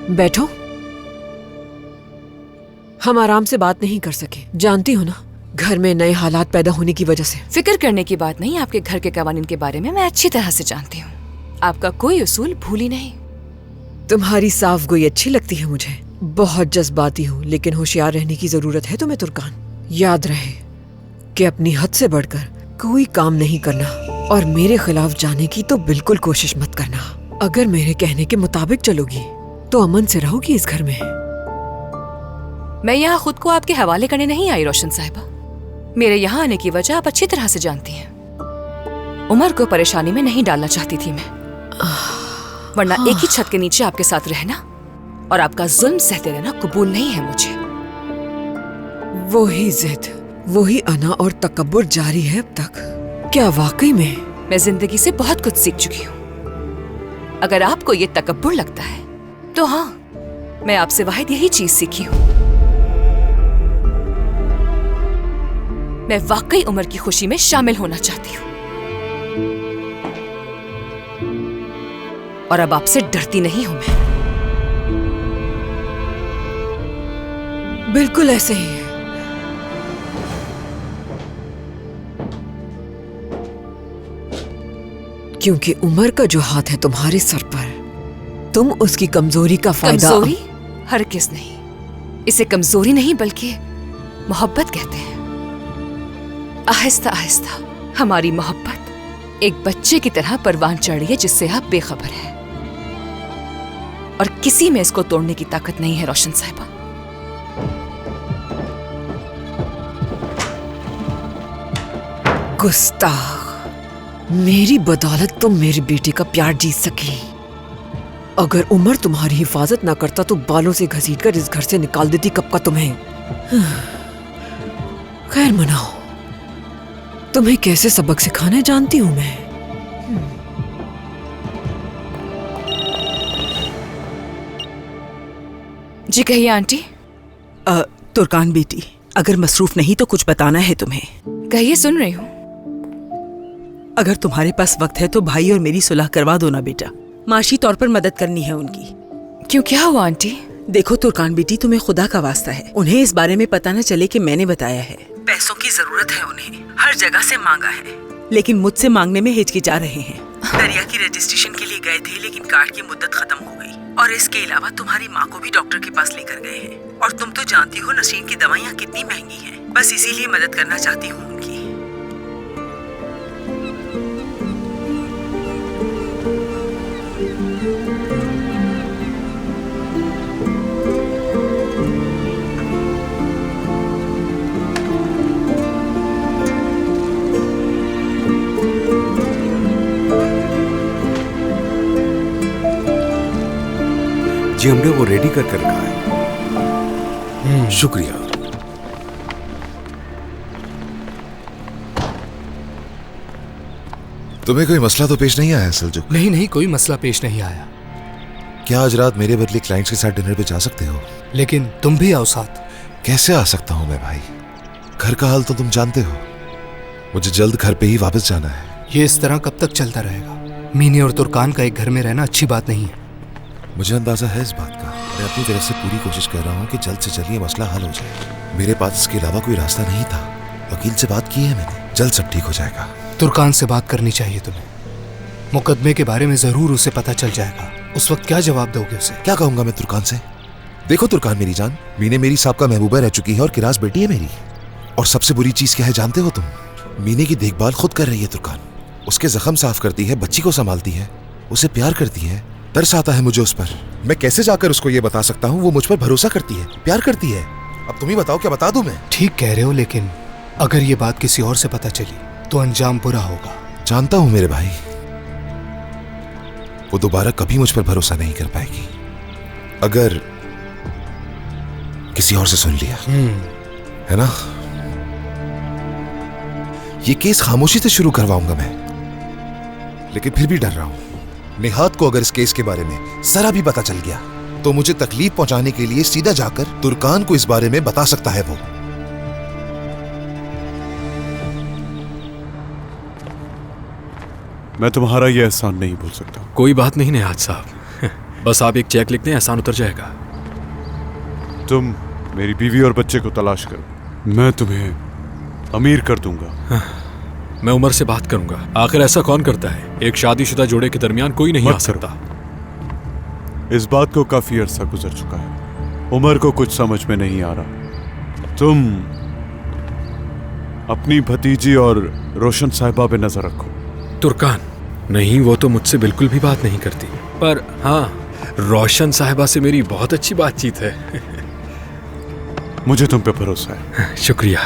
बैठो। हम आराम से बात नहीं कर सके, जानती हो ना, घर में नए हालात पैदा होने की वजह से। फिक्र करने की बात नहीं, आपके घर के कवानीन के बारे में मैं अच्छी तरह से जानती हूँ। आपका कोई उसूल भूली नहीं। तुम्हारी साफ गोई अच्छी लगती है मुझे। बहुत जज्बाती हो, लेकिन होशियार रहने की जरूरत है तुम्हें तुर्कान। याद रहे कि अपनी हद से बढ़कर कोई काम नहीं करना, और मेरे खिलाफ जाने की तो बिल्कुल कोशिश मत करना। अगर मेरे कहने के मुताबिक चलोगी तो अमन से रहोगी इस घर में। मैं यहाँ खुद को आपके हवाले करने नहीं आई रोशन साहिबा। मेरे यहाँ आने की वजह आप अच्छी तरह से जानती हैं। उमर को परेशानी में नहीं डालना चाहती थी मैं, वरना एक ही छत के नीचे आपके साथ रहना और आपका जुल्म सहते रहना कबूल नहीं है मुझे। वही जिद, वही अना और तकब्बुर जारी है अब तक। क्या वाकई में? मैं जिंदगी से बहुत कुछ सीख चुकी हूँ। अगर आपको ये तकब्बुर लगता है तो हाँ, मैं आपसे वाहिद यही चीज सीखी हूँ। मैं वाकई उमर की खुशी में शामिल होना चाहती हूँ, और अब आपसे डरती नहीं हूं मैं। बिल्कुल ऐसे ही है। क्योंकि उमर का जो हाथ है तुम्हारे सर पर, तुम उसकी कमजोरी का फायदा। कमजोरी? हरगिज़ नहीं। इसे कमजोरी नहीं बल्कि मोहब्बत कहते हैं। आहिस्ता आहिस्ता हमारी मोहब्बत एक बच्चे की तरह परवान चढ़ रही है जिससे आप बेखबर हैं, और किसी में इसको तोड़ने की ताकत नहीं है रोशन साहिबा। गुस्ताख, मेरी बदौलत तुम मेरे बेटे का प्यार जीत सकी। अगर उमर तुम्हारी हिफाजत ना करता तो बालों से घसीटकर इस घर से निकाल देती कब का तुम्हें। खैर मनाओ, तुम्हें कैसे सबक सिखाने जानती हूं मैं। जी कहिए आंटी। तुर्कान बेटी, अगर मसरूफ नहीं तो कुछ बताना है तुम्हें। कहिए, सुन रही हूँ। अगर तुम्हारे पास वक्त है तो भाई और मेरी सुलह करवा दो ना बेटा। माशी तौर पर मदद करनी है उनकी। क्यों, क्या हुआ आंटी? देखो तुर्कान बेटी, तुम्हें खुदा का वास्ता है, उन्हें इस बारे में पता न चले कि मैंने बताया है। पैसों की जरूरत है उन्हें, हर जगह से मांगा है, लेकिन मुझसे मांगने में हिचकिचा रहे हैं। दरिया की रजिस्ट्रेशन के लिए गए थे, लेकिन कार्ड की मुद्दत खत्म हो गई, और इसके अलावा तुम्हारी माँ को भी डॉक्टर के पास लेकर गए हैं। और तुम तो जानती हो नसरीन की दवाइयाँ कितनी महंगी हैं। बस इसीलिए मदद करना चाहती हूँ उनकी। जी हमने वो रेडी कर रखा है। शुक्रिया। तुम्हें कोई मसला तो पेश नहीं आया सलजुक? नहीं नहीं, कोई मसला पेश नहीं आया। क्या आज रात मेरे बदले क्लाइंट्स के साथ डिनर पे जा सकते हो? लेकिन तुम भी आओ साथ। कैसे आ सकता हूँ मैं भाई? घर का हाल तो तुम जानते हो। मुझे जल्द घर पे ही वापस जाना है। ये इस तरह कब तक चलता रहेगा? मीनी और तुर्कान का एक घर में रहना अच्छी बात नहीं है। मुझे अंदाजा है इस बात का। मैं अपनी तरफ से पूरी कोशिश कर रहा हूँ कि जल्द से जल्द ये मसला हल हो जाए। मेरे पास इसके अलावा कोई रास्ता नहीं था। वकील से बात की है मैंने, जल्द सब ठीक हो जाएगा। तुर्कान से बात करनी चाहिए तुम्हें। मुकदमे के बारे में जरूर उसे पता चल जाएगा। उस वक्त क्या जवाब दोगे उसे? क्या कहूंगा मैं तुर्कान से? देखो तुर्कान मेरी जान, मीने मेरी साहब महबूबा रह चुकी है और किरास बेटी है मेरी। और सबसे बुरी चीज क्या है जानते हो तुम? मीने की देखभाल खुद कर रही है तुर्कान। उसके जख्म साफ करती है, बच्ची को संभालती है, उसे प्यार करती है। तरस आता है मुझे उस पर। मैं कैसे जाकर उसको ये बता सकता हूँ? वो मुझ पर भरोसा करती है, प्यार करती है। अब तुम ही बताओ, क्या बता दूं मैं? ठीक कह रहे हो, लेकिन अगर ये बात किसी और से पता चली तो अंजाम बुरा होगा। जानता हूं मेरे भाई, वो दोबारा कभी मुझ पर भरोसा नहीं कर पाएगी अगर किसी और से सुन लिया, है ना? ये केस खामोशी से शुरू करवाऊंगा मैं, लेकिन फिर भी डर रहा हूं। निहात को अगर इस केस के बारे में जरा भी पता चल गया तो मुझे तकलीफ पहुंचाने के लिए सीधा जाकर तुर्कान को इस बारे में बता सकता है वो। मैं तुम्हारा ये एहसान नहीं भूल सकता। कोई बात नहीं निहात साहब, बस आप एक चेक लिख दें, एहसान उतर जाएगा। तुम मेरी बीवी और बच्चे को तलाश करो, मैं तुम्हें अमीर कर दूंगा। मैं उमर से बात करूंगा। आखिर ऐसा कौन करता है? एक शादीशुदा जोड़े के दरमियान कोई नहीं आ सकता। इस बात को काफी अरसा गुजर चुका है, उमर को कुछ समझ में नहीं आ रहा। तुम अपनी भतीजी और रोशन साहिबा पे नजर रखो। तुर्कान नहीं, वो तो मुझसे बिल्कुल भी बात नहीं करती, पर हाँ, रोशन साहिबा से मेरी बहुत अच्छी बातचीत है। मुझे तुम पे भरोसा है। शुक्रिया।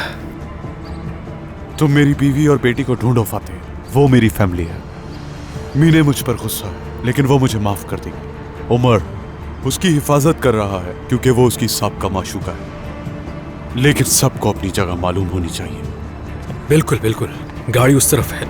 तुम मेरी बीवी और बेटी को ढूंढो फाते, वो मेरी फैमिली है। मीने मुझ पर गुस्सा है, लेकिन वो मुझे माफ कर देगी। उमर उसकी हिफाजत कर रहा है क्योंकि वो उसकी साबका माशूका है, लेकिन सबको अपनी जगह मालूम होनी चाहिए। बिल्कुल बिल्कुल, गाड़ी उस तरफ है।